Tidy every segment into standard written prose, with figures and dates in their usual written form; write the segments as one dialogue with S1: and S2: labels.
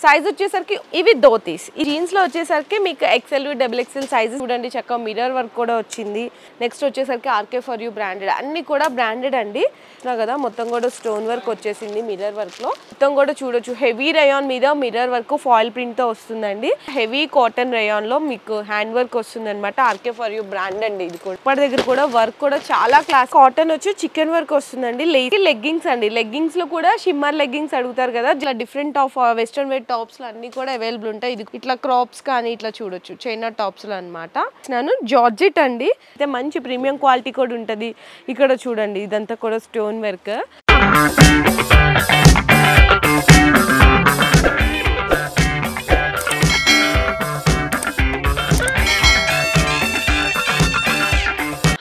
S1: Size వచ్చేసరికి ఇవి ధోతీస్. ఈ జీన్స్ లో వచ్చేసరికి మీకు ఎక్సెల్ డబుల్ ఎక్సెల్ సైజెస్ చూడండి, చక్కగా మిర్రర్ వర్క్ కూడా వచ్చింది. నెక్స్ట్ వచ్చేసరికి ఆర్కే ఫర్ యూ బ్రాండెడ్, అన్ని కూడా బ్రాండెడ్ అండి కదా. మొత్తం కూడా స్టోన్ వర్క్ వచ్చేసింది మిర్రర్ వర్క్ లో. మొత్తం కూడా చూడొచ్చు హెవీ రయాన్ మీద మిర్రర్ వర్క్ ఫాయిల్ ప్రింట్ తో వస్తుందండి. హెవీ కాటన్ రయాన్ లో మీకు హ్యాండ్ వర్క్ వస్తుంది అనమాట. ఆర్కే ఫర్ యూ బ్రాండ్ అండి. ఇది కూడా ఇప్పటి దగ్గర కూడా వర్క్ కూడా చాలా క్లాస్. కాటన్ వచ్చి చికెన్ వర్క్ వస్తుందండి. లెగ్గింగ్స్ అండి, లెగ్గింగ్స్ లో కూడా షిమ్మర్ లెగ్గింగ్స్ అడుగుతారు కదా, ఇట్లా different of western wear tops లో అన్ని కూడా అవైలబుల్ ఉంటాయి. ఇది ఇట్లా క్రాప్స్ కానీ ఇట్లా చూడొచ్చు చైనా టాప్స్ లో అనమాట. నేను జార్జెట్ అండి, అయితే మంచి ప్రీమియం క్వాలిటీ కూడా ఉంటది. ఇక్కడ చూడండి ఇదంతా కూడా stone work.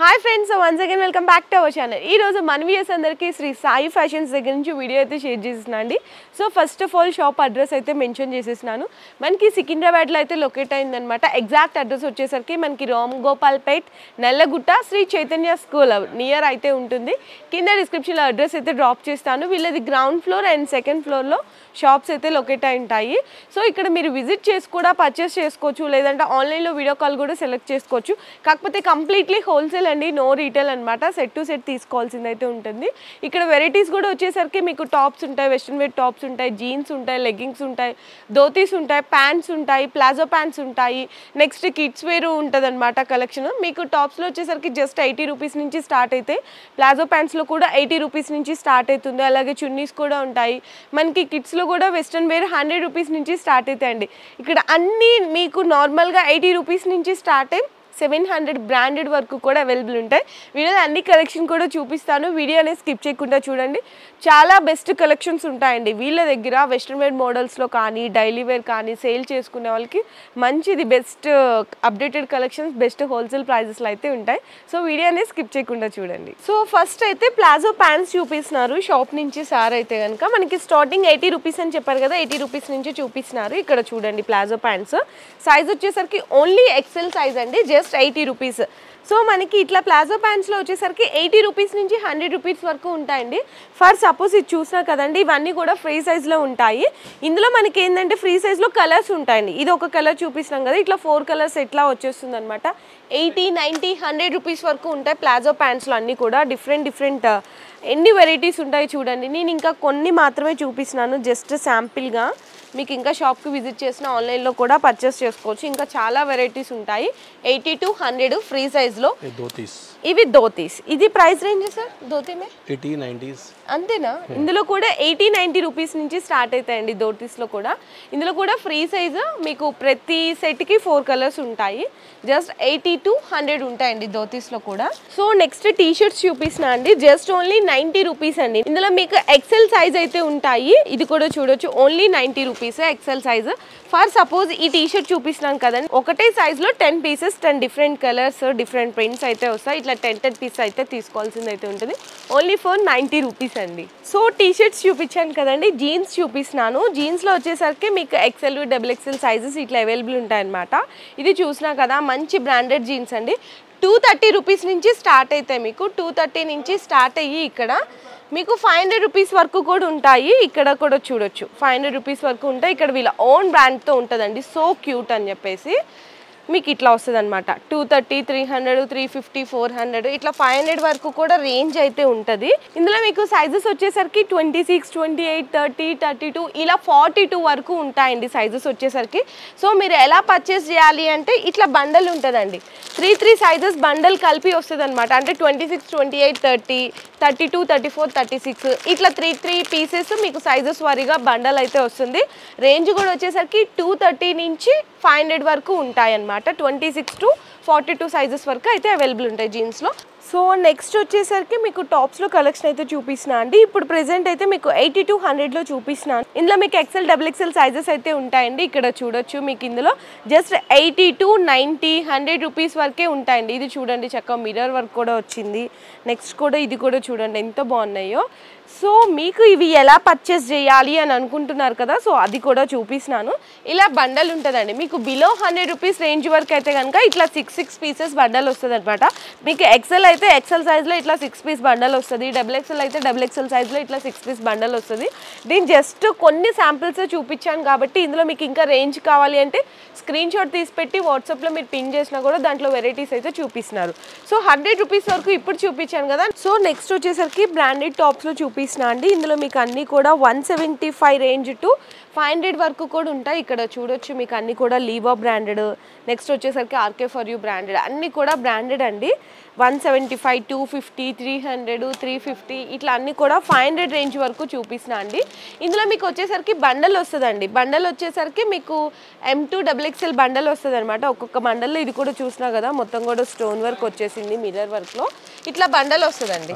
S1: Hi friends, once again welcome back to our channel. ఈ రోజు మన వ్యూయర్స్ అందరికీ శ్రీ సాయి ఫ్యాషన్స్ దగ్గర నుంచి వీడియో అయితే షేర్ చేస్తున్నాను అండి. So first of all shop address అయితే మెన్షన్ చేసేసినాను. మనకి సికింద్రాబాద్లో అయితే లొకేట్ అయిందనమాట. ఎగ్జాక్ట్ అడ్రస్ వచ్చేసరికి మనకి రామ్ గోపాల్ పేట్ నల్లగుట్ట శ్రీ చైతన్య స్కూల్ నియర్ అయితే ఉంటుంది. కింద డిస్క్రిప్షన్లో అడ్రస్ అయితే డ్రాప్ చేస్తాను. వీళ్ళది గ్రౌండ్ ఫ్లోర్ అండ్ సెకండ్ ఫ్లోర్లో షాప్స్ అయితే లొకేట్ అయి ఉంటాయి. సో ఇక్కడ మీరు విజిట్ చేసి కూడా పర్చేస్ చేసుకోవచ్చు, లేదంటే ఆన్లైన్లో వీడియో కాల్ కూడా సెలెక్ట్ చేసుకోవచ్చు. కాకపోతే కంప్లీట్లీ హోల్సేల్ అండి, నో రీటైల్ అనమాట. సెట్ టు సెట్ తీసుకోవాల్సింది అయితే ఉంటుంది. ఇక్కడ వెరైటీస్ కూడా వచ్చేసరికి మీకు టాప్స్ ఉంటాయి, వెస్ట్రన్ వేర్ టాప్స్ ఉంటాయి, జీన్స్ ఉంటాయి, లెగ్గింగ్స్ ఉంటాయి, ధోతీస్ ఉంటాయి, ప్యాంట్స్ ఉంటాయి, ప్లాజో ప్యాంట్స్ ఉంటాయి. నెక్స్ట్ కిడ్స్ వేరు ఉంటుంది అనమాట కలెక్షన్. మీకు టాప్స్లో వచ్చేసరికి జస్ట్ 80 రూపీస్ నుంచి స్టార్ట్ అయితే, ప్లాజో ప్యాంట్స్లో కూడా 80 రూపీస్ నుంచి స్టార్ట్ అవుతుంది. అలాగే చున్నీస్ కూడా ఉంటాయి. మనకి కిడ్స్లో కూడా వెస్ట్రన్ వేర్ 100 రూపీస్ నుంచి స్టార్ట్ అవుతాయండి. ఇక్కడ అన్నీ మీకు నార్మల్గా 80 రూపీస్ నుంచి స్టార్ట్ అయ్యి 700 బ్రాండెడ్ వరకు కూడా అవైలబుల్ ఉంటాయి. వీడియోలో అన్ని కలెక్షన్ కూడా చూపిస్తాను. వీడియో అనేది స్కిప్ చేయకుండా చూడండి. చాలా బెస్ట్ కలెక్షన్స్ ఉంటాయండి వీళ్ళ దగ్గర. వెస్ట్రన్ వేర్ మోడల్స్లో కానీ డైలీ వేర్ కానీ సేల్ చేసుకునే వాళ్ళకి మంచిది, best updated collections, best wholesale ప్రైజెస్లో అయితే ఉంటాయి. సో వీడియో అనేది స్కిప్ చేయకుండా చూడండి. సో ఫస్ట్ అయితే ప్లాజో ప్యాంట్స్ చూపిస్తున్నారు షాప్ నుంచి సార్ అయితే కనుక. మనకి స్టార్టింగ్ 80 రూపీస్ అని చెప్పారు కదా, 80 రూపీస్ నుంచి చూపిస్తున్నారు. ఇక్కడ చూడండి ప్లాజో ప్యాంట్స్ సైజ్ వచ్చేసరికి ఓన్లీ ఎక్సెల్ సైజ్ అండి, జస్ట్ 80 రూపీస్. సో మనకి ఇట్లా ప్లాజో ప్యాంట్స్లో వచ్చేసరికి 80 రూపీస్ నుంచి 100 రూపీస్ వరకు ఉంటాయండి. ఫర్ సపోజ్ ఇది చూసినా కదండి, ఇవన్నీ కూడా ఫ్రీ సైజ్లో ఉంటాయి. ఇందులో మనకి ఏంటంటే ఫ్రీ సైజ్లో కలర్స్ ఉంటాయండి. ఇది ఒక కలర్ చూపిస్తున్నాం కదా, ఇట్లా 4 కలర్స్ ఎట్లా వచ్చేస్తుంది అనమాట. 80, 90, 100 రూపీస్ వరకు ఉంటాయి ప్లాజో ప్యాంట్స్లో. అన్నీ కూడా డిఫరెంట్ ఎన్ని వెరైటీస్ ఉంటాయి చూడండి. నేను ఇంకా కొన్ని మాత్రమే చూపిస్తున్నాను జస్ట్ శాంపిల్గా. మీకు ఇంకా షాప్కి విజిట్ చేసిన ఆన్లైన్లో కూడా పర్చేస్ చేసుకోవచ్చు. ఇంకా చాలా వెరైటీస్ ఉంటాయి. 80 to 100 ఫ్రీ సైజ్లో ఇవి ధోతీస్. ఇది ప్రైస్ రేంజ్ సార్ ధోతీమే 80, 90 అంతేనా? ఇందులో కూడా 80, 90 రూపీస్ నుంచి స్టార్ట్ అవుతాయండి ధోతీస్లో కూడా. ఇందులో కూడా ఫ్రీ సైజ్ మీకు ప్రతి సెట్కి 4 కలర్స్ ఉంటాయి. జస్ట్ 80 to 100 ఉంటాయండి ధోతీస్లో కూడా. సో నెక్స్ట్ టీ షర్ట్స్ చూపిస్తున్నా అండి, జస్ట్ ఓన్లీ 90 రూపీస్ అండి. ఇందులో మీకు ఎక్సెల్ సైజ్ అయితే ఉంటాయి. ఇది కూడా చూడొచ్చు, only 90 rupees XL size. For suppose ఈ టీ షర్ట్ చూపిస్తున్నాను కదండి, ఒకటే సైజ్లో 10 pieces 10 different colours different prints అయితే వస్తాయి. ఇట్లా 10 పీసెస్ అయితే తీసుకోవాల్సింది అయితే ఉంటుంది. ఓన్లీ ఫర్ 90 రూపీస్ అండి. సో టీ షర్ట్స్ చూపించాను కదండి, జీన్స్ చూపిస్తున్నాను. జీన్స్లో వచ్చేసరికి మీకు ఎక్సెల్ డబుల్ ఎక్సెల్ సైజెస్ ఇట్లా అవైలబుల్ ఉంటాయన్నమాట. ఇది చూసినా కదా మంచి బ్రాండెడ్ జీన్స్ అండి. 230 రూపీస్ నుంచి స్టార్ట్ అవుతాయి. మీకు 230 నుంచి స్టార్ట్ అయ్యి ఇక్కడ మీకు 500 రూపీస్ వరకు కూడా ఉంటాయి. ఇక్కడ కూడా చూడొచ్చు 500 రూపీస్ వరకు ఉంటాయి. ఇక్కడ వీళ్ళ ఓన్ బ్రాండ్తో ఉంటుందండి, సో క్యూట్ అని చెప్పేసి. మీకు ఇట్లా వస్తుంది అనమాట. 230, 300, 350, 400 ఇట్లా 500 వరకు కూడా రేంజ్ అయితే ఉంటుంది. ఇందులో మీకు సైజెస్ వచ్చేసరికి 26, 28, 30, 32 ఇలా 42 వరకు ఉంటాయండి సైజెస్ వచ్చేసరికి. సో మీరు ఎలా పర్చేస్ చేయాలి అంటే ఇట్లా బండల్ ఉంటుందండి, 3 సైజెస్ బండల్ కలిపి వస్తుంది అనమాట. అంటే 26, 28, 30, 32, 34, 36 ఇట్లా 3 పీసెస్ మీకు సైజెస్ వారీగా బండల్ అయితే వస్తుంది. రేంజ్ కూడా వచ్చేసరికి 230 నుంచి 500 వరకు ఉంటాయి అన్నమాట. 26 to 42 సైజెస్ వరకు అయితే అవైలబుల్ ఉంటాయి జీన్స్లో. సో నెక్స్ట్ వచ్చేసరికి మీకు టాప్స్లో కలెక్షన్ అయితే చూపిస్తున్నా అండి. ఇప్పుడు ప్రెజెంట్ అయితే మీకు 80 to 100లో చూపిస్తున్నాను. ఇందులో మీకు ఎక్సెల్ డబుల్ ఎక్సెల్ సైజెస్ అయితే ఉంటాయండి. ఇక్కడ చూడొచ్చు మీకు ఇందులో జస్ట్ 80 to 90, 100 రూపీస్ వరకే ఉంటాయండి. ఇది చూడండి చక్కగా మిర్రర్ వర్క్ కూడా వచ్చింది. నెక్స్ట్ కూడా ఇది కూడా చూడండి ఎంత బాగున్నాయో. సో మీకు ఇవి ఎలా పర్చేస్ చేయాలి అని అనుకుంటున్నారు కదా, సో అది కూడా చూపిస్తున్నాను. ఇలా బండల్ ఉంటుందండి. మీకు బిలో 100 రూపీస్ రేంజ్ వరకు అయితే కనుక ఇట్లా 6 6 పీసెస్ బండల్ వస్తుంది అనమాట. మీకు ఎక్సెల్ అయితే ఎక్సెల్ సైజ్లో ఇట్లా 6 పీస్ బండల్ వస్తుంది, డబుల్ ఎక్సెల్ అయితే డబుల్ ఎక్సెల్ సైజ్లో ఇట్లా 6 పీస్ బండల్ వస్తుంది. నేను జస్ట్ కొన్ని శాంపిల్స్ చూపించాను కాబట్టి ఇందులో మీకు ఇంకా రేంజ్ కావాలి అంటే స్క్రీన్ షాట్ తీసి పెట్టి వాట్సాప్లో మీరు పింగ్ చేసినా కూడా దాంట్లో వెరైటీస్ అయితే చూపిస్తున్నారు. సో 100 రూపీస్ వరకు ఇప్పుడు చూపించాను కదా. సో నెక్స్ట్ వచ్చేసరికి బ్రాండెడ్ టాప్స్లో చూపిస్తున్నా అండి. ఇందులో మీకు అన్నీ కూడా 175 రేంజ్ టు 500 వరకు కూడా ఉంటాయి. ఇక్కడ చూడొచ్చు మీకు అన్నీ కూడా లీవా బ్రాండెడ్, నెక్స్ట్ వచ్చేసరికి ఆర్కే ఫర్ యూ బ్రాండెడ్, అన్నీ కూడా బ్రాండెడ్ అండి. 175, 250, 300, 350 ఇట్లా అన్నీ కూడా 500 రేంజ్ వరకు చూపిస్తున్నా అండి. ఇందులో మీకు వచ్చేసరికి బండల్ వస్తుందండి. బండల్ వచ్చేసరికి మీకు M2 XXL బండల్ వస్తుంది అనమాట. ఒక్కొక్క బండల్లో ఇది కూడా చూసినా కదా మొత్తం కూడా స్టోన్ వర్క్ వచ్చేసింది, మిర్రర్ వర్క్లో ఇట్లా బండల్ వస్తుందండి.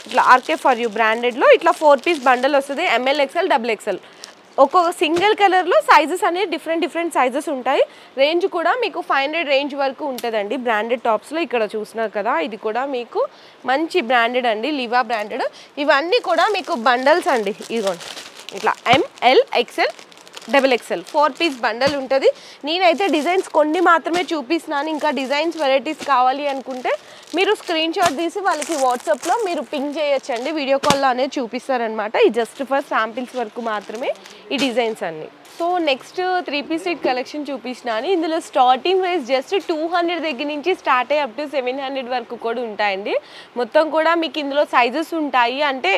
S1: ఇట్లా ఆర్కే ఫర్ యూ బ్రాండెడ్లో ఇట్లా 4 పీస్ బండల్ వస్తుంది, ML XL, XXL. ఒక్కొక్క సింగిల్ కలర్లో సైజెస్ అనేవి డిఫరెంట్ సైజెస్ ఉంటాయి. రేంజ్ కూడా మీకు 500 రేంజ్ వరకు ఉంటుందండి బ్రాండెడ్ టాప్స్లో. ఇక్కడ చూస్తున్నారు కదా ఇది కూడా మీకు మంచి బ్రాండెడ్ అండి, లివా బ్రాండెడ్. ఇవన్నీ కూడా మీకు బండల్స్ అండి. ఇదిగోండి ఇట్లా ML XL, XXL 4 piece bundle ఉంటుంది. నేనైతే డిజైన్స్ కొన్ని మాత్రమే చూపిస్తున్నాను. ఇంకా డిజైన్స్ వెరైటీస్ కావాలి అనుకుంటే మీరు స్క్రీన్ షాట్ తీసి వాళ్ళకి వాట్సాప్లో మీరు పింగ్ చేయొచ్చండి. వీడియో కాల్లో అనేది చూపిస్తారనమాట. ఈ జస్ట్ ఫర్ శాంపిల్స్ వరకు మాత్రమే ఈ డిజైన్స్ అన్నీ. So next 3 piece set collection చూపించినాను. ఇందులో స్టార్టింగ్ ప్రైస్ జస్ట్ 200 దగ్గర నుంచి స్టార్ట్ అయ్యి అప్ టు 700 వరకు కూడా ఉంటాయండి. మొత్తం కూడా మీకు ఇందులో సైజెస్ ఉంటాయి. అంటే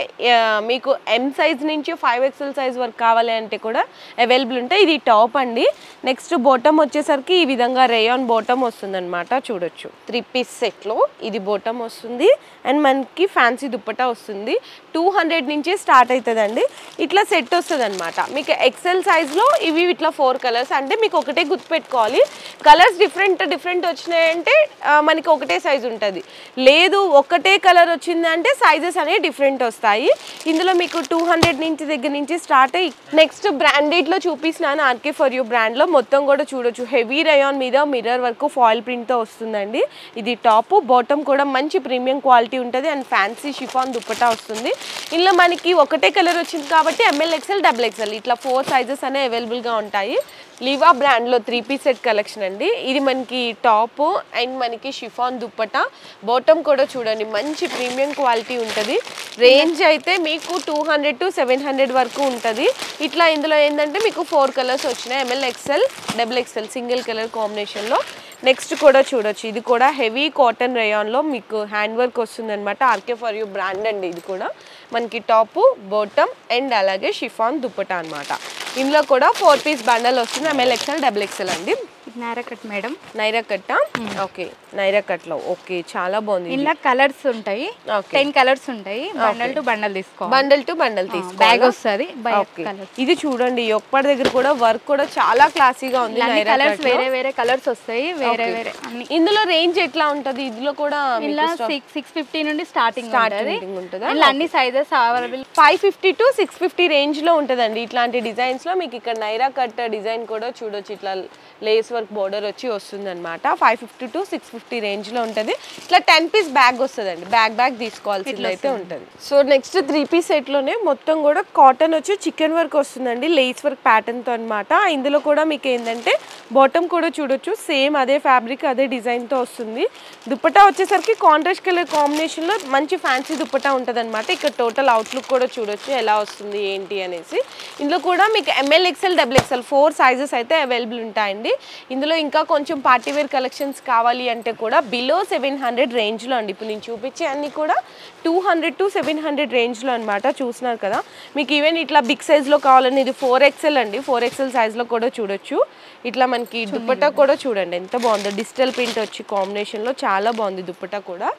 S1: మీకు M సైజ్ నుంచి 5XL సైజ్ వరకు కావాలి అంటే కూడా అవైలబుల్ ఉంటాయి. ఇది టాప్ అండి. నెక్స్ట్ బాటమ్ వచ్చేసరికి ఈ విధంగా రేయాన్ బాటమ్ వస్తుంది అనమాట. చూడొచ్చు 3 పీస్ సెట్లో ఇది బాటమ్ వస్తుంది అండ్ మనకి ఫ్యాన్సీ దుప్పటా వస్తుంది. 200 నుంచి స్టార్ట్ అవుతుందండి. ఇట్లా సెట్ వస్తుంది అనమాట. మీకు ఎక్సెల్ సైజ్లో ఇవి ఇట్లా 4 కలర్స్. అంటే మీకు ఒకటే గుర్తుపెట్టుకోవాలి, కలర్స్ డిఫరెంట్ వచ్చినాయంటే మనకి ఒకటే సైజ్ ఉంటుంది. లేదు ఒకటే కలర్ వచ్చింది అంటే సైజెస్ అనేవి డిఫరెంట్ వస్తాయి. ఇందులో మీకు 200 నుంచి దగ్గర నుంచి స్టార్ట్ అయ్యి నెక్స్ట్ బ్రాండెడ్లో చూపిస్తున్నాను. ఆర్కే ఫర్ యూ బ్రాండ్లో మొత్తం కూడా చూడొచ్చు హెవీ రయాన్ మీద మిర్రర్ వరకు ఫాయిల్ ప్రింట్తో వస్తుందండి. ఇది టాప్, బాటమ్ కూడా మంచి ప్రీమియం క్వాలిటీ ఉంటుంది అండ్ ఫ్యాన్సీ షిఫాన్ దుప్పటా వస్తుంది. ఇందులో మనకి ఒకటే కలర్ వచ్చింది కాబట్టి ML XL, XXL ఇట్లా 4 సైజెస్ అనేవి అవైలబుల్గా ఉంటాయి. లివా బ్రాండ్లో 3 పీస్ సెట్ కలెక్షన్ అండి. ఇది మనకి టాప్ అండ్ మనకి షిఫాన్ దుప్పటా, బాటమ్ కూడా చూడండి మంచి ప్రీమియం క్వాలిటీ ఉంటుంది. రేంజ్ అయితే మీకు 200 to 700 వరకు ఉంటుంది. ఇట్లా ఇందులో ఏంటంటే మీకు 4 కలర్స్ వచ్చినాయి, ML XL, XXL single colour కాంబినేషన్లో. నెక్స్ట్ కూడా చూడొచ్చు ఇది కూడా హెవీ కాటన్ రేయాన్లో మీకు హ్యాండ్ వర్క్ వస్తుంది అనమాట. ఆర్కే ఫర్ యూ బ్రాండ్ అండి. ఇది కూడా మనకి టాప్, బాటమ్ అండ్ అలాగే షిఫాన్ దుప్పటా అనమాట. ఇందులో కూడా 4 పీస్ బండల్ వస్తుంది, ML XL, XXL అండి.
S2: Naira cut madam,
S1: Naira cut. Okay Naira కట్లో ఓకే చాలా బాగుంది.
S2: ఇలా కలర్స్ ఉంటాయి, 10 కలర్స్ ఉంటాయి. బండల్ టు బండల్ తీసుకోవాలి,
S1: బండల్ టు బండల్ తీసుకోవాలి.
S2: బ్యాగ్ వస్తుంది.
S1: ఇది చూడండి ఒక్కటి దగ్గర కూడా వర్క్ కూడా చాలా క్లాసీగా ఉంది.
S2: కలర్స్ వేరే కలర్స్ వస్తాయి, వేరే
S1: ఇందులో రేంజ్ ఎట్లా ఉంటది? ఇందులో కూడా
S2: ఇలా 650 నుండి స్టార్టింగ్ ఉంటుంది. అన్ని సైజెస్ అవైలబుల్.
S1: 550 to 650 రేంజ్ లో ఉంటదండి. ఇట్లాంటి డిజైన్స్ లో మీకు ఇక్కడ నైరా కట్ డిజైన్ కూడా చూడొచ్చు. ఇట్లా లేస్ వర్క్ బోర్డర్ వచ్చి వస్తుంది అనమాట. 550 to 650 రేంజ్ లో ఉంటుంది. ఇట్లా 10 పీస్ బ్యాగ్ వస్తుందండి. బ్యాగ్ తీసుకోవాల్సింది అయితే ఉంటుంది. సో నెక్స్ట్ 3 పీస్ సెట్ లోనే మొత్తం కూడా కాటన్ వచ్చి చికెన్ వర్క్ వస్తుందండి, లేస్ వర్క్ ప్యాటర్న్ తో అనమాట. ఇందులో కూడా మీకు ఏంటంటే బాటమ్ కూడా చూడొచ్చు సేమ్ అదే ఫ్యాబ్రిక్ అదే డిజైన్ తో వస్తుంది. దుప్పటా వచ్చేసరికి కాంట్రాస్ట్ కలర్ కాంబినేషన్ లో మంచి ఫ్యాన్సీ దుప్పటా ఉంటుంది అనమాట. ఇక్కడ టోటల్ అవుట్లుక్ కూడా చూడొచ్చు ఎలా వస్తుంది ఏంటి అనేసి. ఇందులో కూడా మీకు ML XL, XXL 4 సైజెస్ అయితే అవైలబుల్ ఉంటాయండి. ఇందులో ఇంకా కొంచెం పార్టీవేర్ కలెక్షన్స్ కావాలి అంటే కూడా బిలో 700 రేంజ్లో అండి. ఇప్పుడు నేను చూపించే అన్ని కూడా 200 to 700 రేంజ్లో అనమాట. చూస్తున్నారు కదా మీకు ఈవెన్ ఇట్లా బిగ్ సైజ్లో కావాలని ఇది 4XL అండి. 4XL సైజ్లో కూడా చూడొచ్చు. ఇట్లా మనకి దుప్పటా కూడా చూడండి ఎంత బాగుందో, డిజిటల్ ప్రింట్ వచ్చి కాంబినేషన్లో చాలా బాగుంది దుప్పటా కూడా.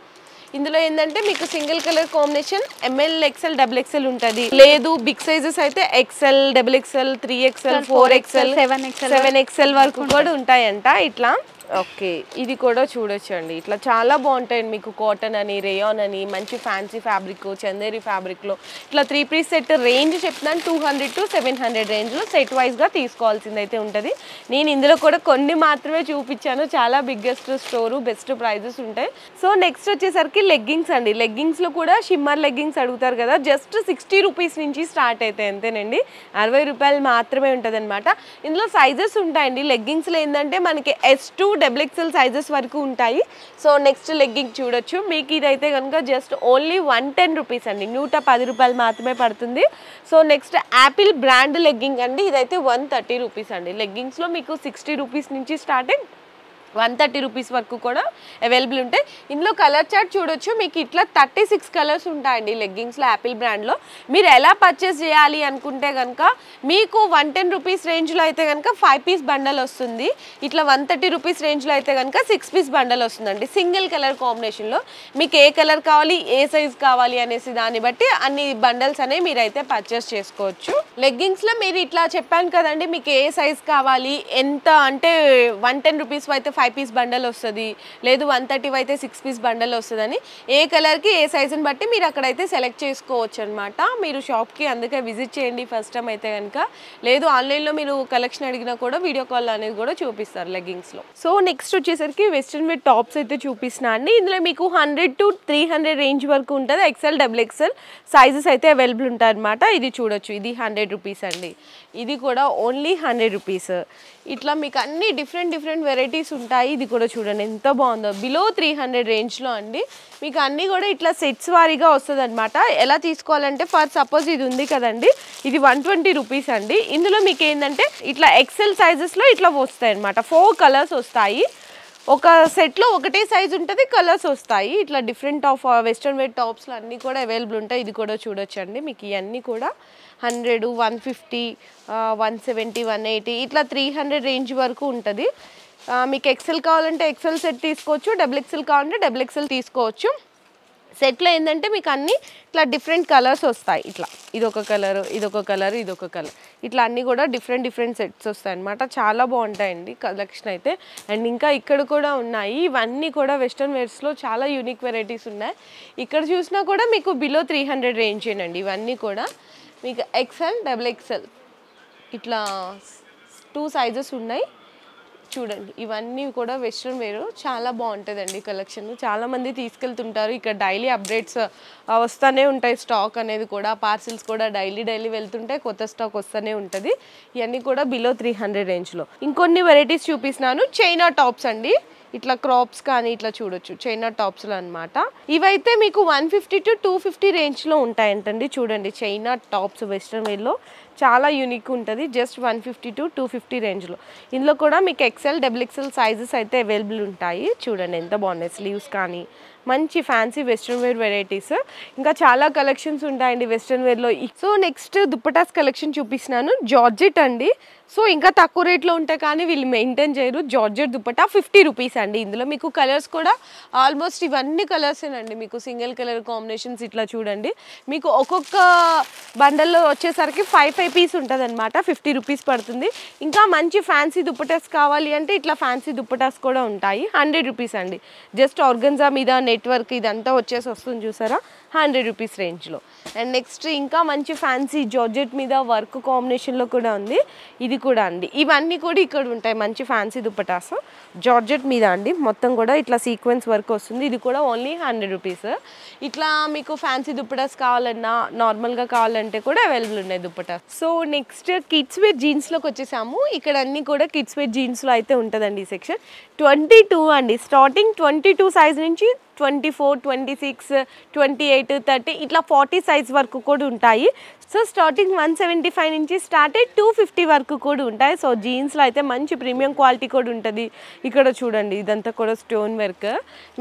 S1: ఇందులో ఏంటంటే మీకు single colour combination ML XL, XXL ఉంటుంది. లేదు బిగ్ సైజెస్ అయితే XL, XXL, 3XL, 4XL, 7XL వరకు కూడా ఉంటాయంట ఇట్లా. ఓకే ఇది కూడా చూడొచ్చు అండి. ఇట్లా చాలా బాగుంటాయండి మీకు కాటన్ అని రేయాన్ అని మంచి ఫ్యాన్సీ ఫ్యాబ్రిక్ చందేరి ఫ్యాబ్రిక్లో ఇట్లా 3 పీస్ సెట్ రేంజ్ చెప్తున్నాను 200 to 700 రేంజ్లో సెట్ వైజ్గా తీసుకోవాల్సింది అయితే ఉంటుంది. నేను ఇందులో కూడా కొన్ని మాత్రమే చూపించాను, చాలా బిగ్గెస్ట్ స్టోరు బెస్ట్ ప్రైజెస్ ఉంటాయి. సో నెక్స్ట్ వచ్చేసరికి లెగ్గింగ్స్ అండి. లెగ్గింగ్స్లో కూడా షిమ్మర్ లెగ్గింగ్స్ అడుగుతారు కదా, జస్ట్ 60 రూపీస్ నుంచి స్టార్ట్ అవుతాయి అంతేనండి. 60 రూపాయలు మాత్రమే ఉంటుంది అనమాట. ఇందులో సైజెస్ ఉంటాయండి. లెగ్గింగ్స్లో ఏంటంటే మనకి S2 XXL సైజెస్ వరకు ఉంటాయి. సో నెక్స్ట్ లెగ్గింగ్ చూడొచ్చు. మీకు ఇదైతే కనుక జస్ట్ ఓన్లీ 110 రూపీస్ అండి, 110 రూపాయలు మాత్రమే పడుతుంది. So next Apple brand legging అండి, ఇదైతే 130 రూపీస్ అండి. లెగ్గింగ్స్లో మీకు 60 రూపీస్ నుంచి స్టార్టింగ్ 130 రూపీస్ వరకు కూడా అవైలబుల్ ఉంటాయి. ఇందులో కలర్ చార్ట్ చూడొచ్చు. మీకు ఇట్లా 36 కలర్స్ ఉంటాయండి లెగ్గింగ్స్లో యాపిల్ బ్రాండ్లో. మీరు ఎలా పర్చేస్ చేయాలి అనుకుంటే కనుక మీకు 110 రూపీస్ రేంజ్లో అయితే కనుక 5 పీస్ బండల్ వస్తుంది. ఇట్లా 130 రూపీస్ రేంజ్లో అయితే కనుక 6 పీస్ బండల్ వస్తుందండి, సింగిల్ కలర్ కాంబినేషన్లో. మీకు ఏ కలర్ కావాలి, ఏ సైజ్ కావాలి అనేసి దాన్ని బట్టి అన్ని బండల్స్ అనేవి మీరైతే పర్చేస్ చేసుకోవచ్చు. లెగ్గింగ్స్లో మీరు ఇట్లా చెప్పాను కదండి, మీకు ఏ సైజ్ కావాలి, ఎంత అంటే 110 రూపీస్ అయితే 5 పీస్ బండల్ వస్తుంది, లేదు 130 అయితే 6 పీస్ బండల్ వస్తుందని ఏ కలర్కి ఏ సైజుని బట్టి మీరు అక్కడైతే సెలెక్ట్ చేసుకోవచ్చు అనమాట. మీరు షాప్కి అందుకే విజిట్ చేయండి ఫస్ట్ టైం అయితే కనుక. లేదు ఆన్లైన్లో మీరు కలెక్షన్ అడిగినా కూడా వీడియో కాల్ అనేది కూడా చూపిస్తారు లెగ్గింగ్స్లో. సో నెక్స్ట్ వచ్చేసరికి వెస్ట్రన్ వేర్ టాప్స్ అయితే చూపిస్తున్నా అండి. ఇందులో మీకు 100 to 300 రేంజ్ వరకు ఉంటుంది. XL XXL సైజెస్ అయితే అవైలబుల్ ఉంటాయి అనమాట. ఇది చూడొచ్చు, ఇది 100 రూపీస్ అండి, ఇది కూడా ఓన్లీ 100 రూపీస్. ఇట్లా మీకు అన్ని డిఫరెంట్ వెరైటీస్ ఉంటాయి. ఇది కూడా చూడండి ఎంత బాగుందో, బిలో 300 రేంజ్లో అండి. మీకు అన్నీ కూడా ఇట్లా సెట్స్ వారీగా వస్తుంది అనమాట. ఎలా తీసుకోవాలంటే ఫర్ సపోజ్ ఇది ఉంది కదండి, ఇది 120 రూపీస్ అండి. ఇందులో మీకు ఏంటంటే ఇట్లా XL సైజెస్లో ఇట్లా వస్తాయి అనమాట. 4 కలర్స్ వస్తాయి. ఒక సెట్లో ఒకటే సైజ్ ఉంటుంది, కలర్స్ వస్తాయి. ఇట్లా డిఫరెంట్ ఆఫ్ వెస్ట్రన్ వేర్ టాప్స్లో అన్నీ కూడా అవైలబుల్ ఉంటాయి. ఇది కూడా చూడొచ్చండి. మీకు ఇవన్నీ కూడా 100, 150, 170, 180 ఇట్లా 300 రేంజ్ వరకు ఉంటుంది. మీకు XL కావాలంటే XL సెట్ తీసుకోవచ్చు, XXL కావాలంటే XXL తీసుకోవచ్చు. సెట్లో ఏంటంటే మీకు అన్నీ ఇట్లా డిఫరెంట్ కలర్స్ వస్తాయి. ఇట్లా ఇదొక కలర్, ఇదొక కలర్, ఇదొక కలర్, ఇట్లా అన్నీ కూడా డిఫరెంట్ సెట్స్ వస్తాయి అనమాట. చాలా బాగుంటాయండి కలెక్షన్ అయితే. అండ్ ఇంకా ఇక్కడ కూడా ఉన్నాయి. ఇవన్నీ కూడా వెస్ట్రన్ వేర్స్లో చాలా యూనిక్ వెరైటీస్ ఉన్నాయి. ఇక్కడ చూసినా కూడా మీకు బిలో 300 రేంజ్ ఏనండి. ఇవన్నీ కూడా మీకు XL XXL ఇట్లా 2 సైజెస్ ఉన్నాయి. చూడండి ఇవన్నీ కూడా వెస్ట్రన్ వేర్, చాలా బాగుంటుందండి కలెక్షన్. చాలామంది తీసుకెళ్తుంటారు. ఇక్కడ డైలీ అప్డేట్స్ వస్తూనే ఉంటాయి. స్టాక్ అనేది కూడా, పార్సిల్స్ కూడా డైలీ వెళ్తుంటాయి, కొత్త స్టాక్ వస్తూనే ఉంటుంది. ఇవన్నీ కూడా బిలో 300 రేంజ్లో. ఇంకొన్ని వెరైటీస్ చూపిస్తున్నాను. చైనా టాప్స్ అండి, ఇట్లా క్రాప్స్ కానీ ఇట్లా చూడొచ్చు, చైనా టాప్స్లో అనమాట. ఇవైతే మీకు 150 to 250 రేంజ్లో ఉంటాయంటండి. చూడండి చైనా టాప్స్ వెస్ట్రన్ వేర్లో చాలా యూనిక్ ఉంటుంది. జస్ట్ 150 to 250 రేంజ్లో. ఇందులో కూడా మీకు XL XXL సైజెస్ అయితే అవైలబుల్ ఉంటాయి. చూడండి ఎంత బాగున్నాయి. స్లీవ్స్ కానీ మంచి ఫ్యాన్సీ వెస్ట్రన్ వేర్ వెరైటీస్, ఇంకా చాలా కలెక్షన్స్ ఉంటాయండి వెస్ట్రన్ వేర్లో. సో నెక్స్ట్ దుప్పటాస్ కలెక్షన్ చూపిస్తున్నాను. జార్జెట్ అండి. సో ఇంకా తక్కువ రేట్లో ఉంటాయి కానీ వీళ్ళు మెయింటైన్ చేయరు. జార్జెట్ దుప్పటా 50 రూపీస్ అండి. ఇందులో మీకు కలర్స్ కూడా ఆల్మోస్ట్ ఇవన్నీ కలర్సేనండి. మీకు సింగిల్ కలర్ కాంబినేషన్స్ ఇట్లా చూడండి. మీకు ఒక్కొక్క బండల్లో వచ్చేసరికి 5 పీస్ ఉంటుంది అనమాట. 50 రూపీస్ పడుతుంది. ఇంకా మంచి ఫ్యాన్సీ దుప్పటాస్ కావాలి అంటే ఇట్లా ఫ్యాన్సీ దుప్పటాస్ కూడా ఉంటాయి. 100 రూపీస్ అండి. జస్ట్ ఆర్గన్జా మీద నెట్వర్క్ ఇదంతా వచ్చేసి వస్తుంది చూసారా, 100 రూపీస్ రేంజ్లో. అండ్ నెక్స్ట్ ఇంకా మంచి ఫ్యాన్సీ జార్జెట్ మీద వర్క్ కాంబినేషన్లో కూడా ఉంది. ఇది కూడా అండి. ఇవన్నీ కూడా ఇక్కడ ఉంటాయి మంచి ఫ్యాన్సీ దుప్పటాస్ జార్జెట్ మీద అండి. మొత్తం కూడా ఇట్లా సీక్వెన్స్ వర్క్ వస్తుంది. ఇది కూడా ఓన్లీ 100 రూపీస్. ఇట్లా మీకు ఫ్యాన్సీ దుప్పటాస్ కావాలన్నా నార్మల్గా కావాలంటే కూడా అవైలబుల్ ఉన్నాయి dupattas. So next kids wear జీన్స్లోకి వచ్చేసాము. ఇక్కడ అన్నీ కూడా కిడ్స్ వేర్ జీన్స్లో అయితే ఉంటుందండి ఈ సెక్షన్. 22 అండి, స్టార్టింగ్ 22 సైజ్ నుంచి 24, 26, 28, 30 ఇట్లా 40 సైజ్ వరకు కూడా ఉంటాయి. సో స్టార్టింగ్ 175 నుంచి స్టార్ట్ అయ్యి 250 వరకు కూడా ఉంటాయి. సో జీన్స్లో అయితే మంచి ప్రీమియం క్వాలిటీ కూడా ఉంటుంది. ఇక్కడ చూడండి ఇదంతా కూడా స్టోన్ వర్క్.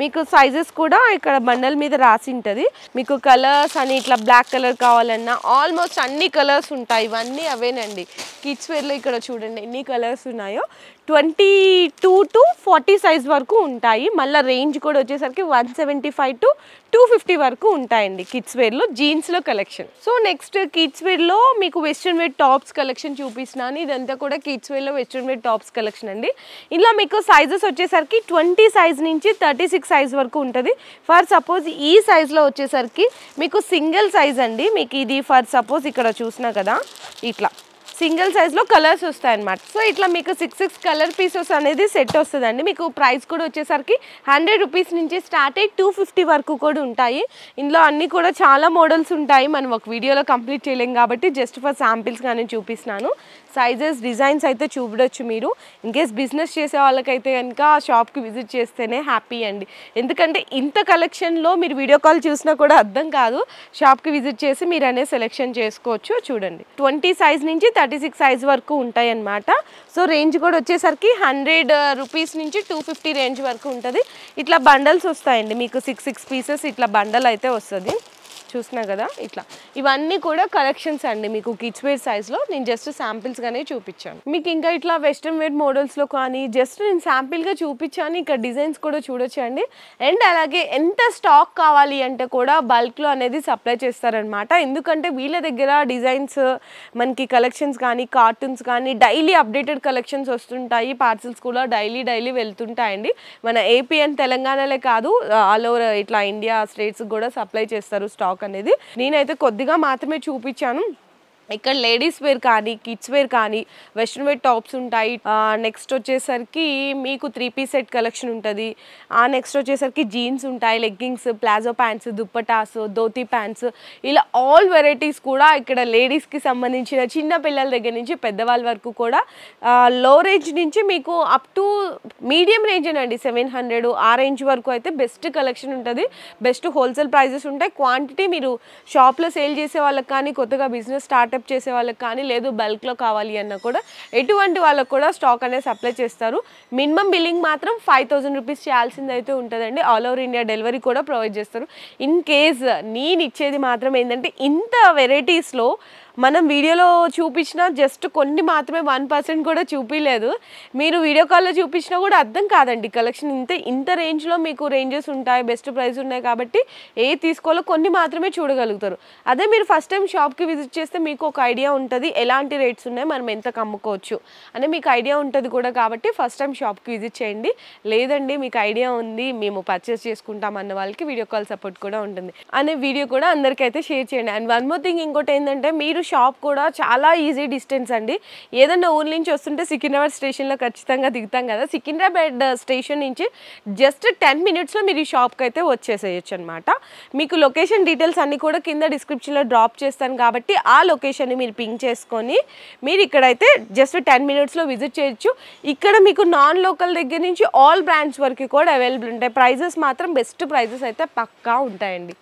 S1: మీకు సైజెస్ కూడా ఇక్కడ బండల్ మీద రాసి ఉంటుంది. మీకు కలర్స్ అని ఇట్లా బ్లాక్ కలర్ కావాలన్నా ఆల్మోస్ట్ అన్ని కలర్స్ ఉంటాయి. ఇవన్నీ అవేనండి కిడ్స్ వేర్లో. ఇక్కడ చూడండి ఎన్ని కలర్స్ ఉన్నాయో. 22 to 40 సైజ్ వరకు ఉంటాయి. మళ్ళీ రేంజ్ కూడా వచ్చేసరికి 175 to 250 వరకు ఉంటాయండి కిడ్స్ వేర్లో జీన్స్లో కలెక్షన్. సో నెక్స్ట్ కిడ్స్ వేర్లో మీకు వెస్ట్రన్ వేర్ టాప్స్ కలెక్షన్ చూపిస్తున్నాను. ఇదంతా కూడా కిడ్స్ వేర్లో వెస్ట్రన్ వేర్ టాప్స్ కలెక్షన్ అండి. ఇందులో మీకు సైజెస్ వచ్చేసరికి 20 సైజ్ నుంచి 36 సైజ్ వరకు ఉంటుంది. ఫర్ సపోజ్ ఈ సైజ్లో వచ్చేసరికి మీకు సింగిల్ సైజ్ అండి. మీకు ఇది ఫర్ సపోజ్ ఇక్కడ చూసినా కదా ఇట్లా సింగిల్ సైజ్లో కలర్స్ వస్తాయన్నమాట. సో ఇట్లా మీకు 6 కలర్ పీసెస్ అనేది సెట్ వస్తుందండి. మీకు ప్రైస్ కూడా వచ్చేసరికి 100 రూపీస్ నుంచి స్టార్ట్ అయ్యి 250 వరకు కూడా ఉంటాయి. ఇందులో అన్నీ కూడా చాలా మోడల్స్ ఉంటాయి. మనం ఒక వీడియోలో కంప్లీట్ చేయలేం కాబట్టి జస్ట్ ఫర్ శాంపిల్స్ కానీ చూపిస్తున్నాను. సైజెస్ డిజైన్స్ అయితే చూడొచ్చు మీరు. ఇన్కేస్ బిజినెస్ చేసే వాళ్ళకైతే కనుక షాప్కి విజిట్ చేస్తేనే హ్యాపీ అండి. ఎందుకంటే ఇంత కలెక్షన్లో మీరు వీడియో కాల్ చూసినా కూడా అర్థం కాదు. షాప్కి విజిట్ చేసి మీరు అనేది సెలెక్షన్ చేసుకోవచ్చు. చూడండి 20 సైజ్ నుంచి 36 సైజ్ వరకు ఉంటాయి అన్నమాట. సో రేంజ్ కూడా వచ్చేసరికి 100 రూపీస్ నుంచి 250 రేంజ్ వరకు ఉంటుంది. ఇట్లా బండల్స్ వస్తాయండి మీకు 6 పీసెస్ ఇట్లా బండల్ అయితే వస్తుంది. చూసినా కదా ఇట్లా ఇవన్నీ కూడా కలెక్షన్స్ అండి మీకు కిడ్స్ వేర్ సైజ్లో. నేను జస్ట్ శాంపిల్స్గానే చూపించాను మీకు. ఇంకా ఇట్లా వెస్ట్రన్ వేర్ మోడల్స్లో కానీ జస్ట్ నేను శాంపిల్గా చూపించాను. ఇక్కడ డిజైన్స్ కూడా చూడొచ్చు అండి. అండ్ అలాగే ఎంత స్టాక్ కావాలి అంటే కూడా బల్క్లో అనేది సప్లై చేస్తారనమాట. ఎందుకంటే వీళ్ళ దగ్గర డిజైన్స్ మనకి కలెక్షన్స్ కానీ కార్టూన్స్ కానీ డైలీ అప్డేటెడ్ కలెక్షన్స్ వస్తుంటాయి. పార్సల్స్ కూడా డైలీ వెళ్తుంటాయండి. మన ఏపీ అండ్ తెలంగాణలే కాదు ఆల్ ఓవర్ ఇట్లా ఇండియా స్టేట్స్ కూడా సప్లై చేస్తారు స్టాక్ అనేది. నేనైతే కొద్దిగా మాత్రమే చూపించాను. ఇక్కడ లేడీస్ వేర్ కానీ కిడ్స్ వేర్ కానీ వెస్ట్రన్ వేర్ టాప్స్ ఉంటాయి. నెక్స్ట్ వచ్చేసరికి మీకు 3 పీస్ సెట్ కలెక్షన్ ఉంటుంది. నెక్స్ట్ వచ్చేసరికి జీన్స్ ఉంటాయి, leggings, palazzo pants, dupattas, dhoti pants, ఇలా ఆల్ వెరైటీస్ కూడా ఇక్కడ లేడీస్కి సంబంధించిన చిన్న పిల్లల దగ్గర నుంచి పెద్దవాళ్ళ వరకు కూడా లో రేంజ్ నుంచి మీకు అప్ టు మీడియం రేంజ్ అండి 700 ఆ రేంజ్ వరకు అయితే బెస్ట్ కలెక్షన్ ఉంటుంది. బెస్ట్ హోల్సేల్ ప్రైజెస్ ఉంటాయి. క్వాంటిటీ మీరు షాప్లో సేల్ చేసే వాళ్ళకి కానీ కొత్తగా బిజినెస్ స్టార్ట్ చేసే వాళ్ళకి కానీ లేదు బల్క్లో కావాలి అన్నా కూడా ఎటువంటి వాళ్ళకి కూడా స్టాక్ అనేది సప్లై చేస్తారు. మినిమం బిల్లింగ్ మాత్రం 5000 రూపీస్ చేయాల్సింది అయితే ఉంటుందండి. ఆల్ ఓవర్ ఇండియా డెలివరీ కూడా ప్రొవైడ్ చేస్తారు. ఇన్ కేస్ నేను ఇచ్చేది మాత్రం ఏంటంటే ఇంత వెరైటీస్లో మనం వీడియోలో చూపించిన జస్ట్ కొన్ని మాత్రమే 1% కూడా చూపించలేదు. మీరు వీడియో కాల్లో చూపించినా కూడా అర్థం కాదండి. కలెక్షన్ ఇంత రేంజ్లో మీకు రేంజెస్ ఉంటాయి, బెస్ట్ ప్రైస్ ఉన్నాయి కాబట్టి ఏ తీసుకోవాలో కొన్ని మాత్రమే చూడగలుగుతారు. అదే మీరు ఫస్ట్ టైం షాప్కి విజిట్ చేస్తే మీకు ఒక ఐడియా ఉంటుంది ఎలాంటి రేట్స్ ఉన్నాయి, మనం ఎంత అమ్ముకోవచ్చు అని మీకు ఐడియా ఉంటుంది కూడా. కాబట్టి ఫస్ట్ టైం షాప్కి విజిట్ చేయండి. లేదండి మీకు ఐడియా ఉంది మేము పర్చేస్ చేసుకుంటాం అన్న వాళ్ళకి వీడియో కాల్ సపోర్ట్ కూడా ఉంటుంది అనే వీడియో కూడా అందరికైతే షేర్ చేయండి. అండ్ వన్ మోర్ థింగ్ ఇంకోటి ఏంటంటే మీరు షాప్ కూడా చాలా ఈజీ డిస్టెన్స్ అండి. ఏదన్నా ఊరి నుంచి వస్తుంటే సికింద్రాబాద్ స్టేషన్లో ఖచ్చితంగా దిగుతాం కదా. సికింద్రాబాద్ స్టేషన్ నుంచి జస్ట్ 10 మినిట్స్లో మీరు ఈ షాప్కి అయితే వచ్చేసేయచ్చు అనమాట. మీకు లొకేషన్ డీటెయిల్స్ అన్నీ కూడా కింద డిస్క్రిప్షన్లో డ్రాప్ చేస్తాను కాబట్టి ఆ లొకేషన్ని మీరు పింక్ చేసుకొని మీరు ఇక్కడైతే జస్ట్ 10 మినిట్స్లో విజిట్ చేయొచ్చు. ఇక్కడ మీకు నాన్ లోకల్ దగ్గర నుంచి ఆల్ బ్రాండ్స్ వరకు కూడా అవైలబుల్ ఉంటాయి. ప్రైజెస్ మాత్రం బెస్ట్ ప్రైజెస్ అయితే పక్కా ఉంటాయండి.